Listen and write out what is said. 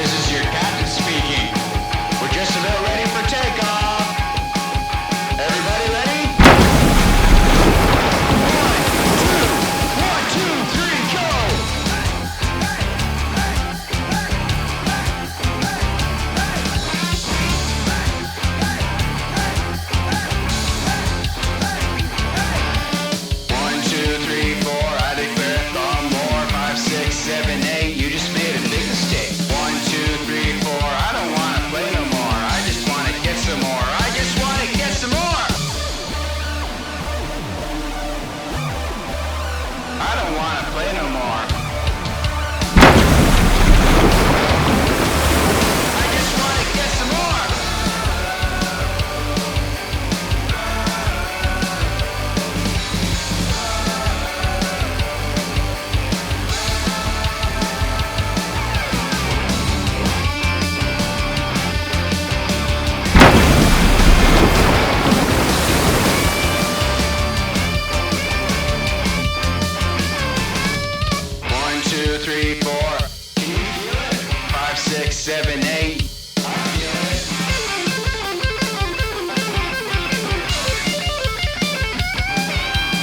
This is your captain speaking. We're just about ready for takeoff. Everybody ready? One, two, three, go! 1, 2, 3, 4. I declare no more. 5, 6, 7, 8. You just made a big mistake. 1, 2, 3, 4. I don't want to play no more. I just want to get some more. I just want to get some more. I don't want to play no more. I just want to get some more. One, two, three, four. 5, 6, 7,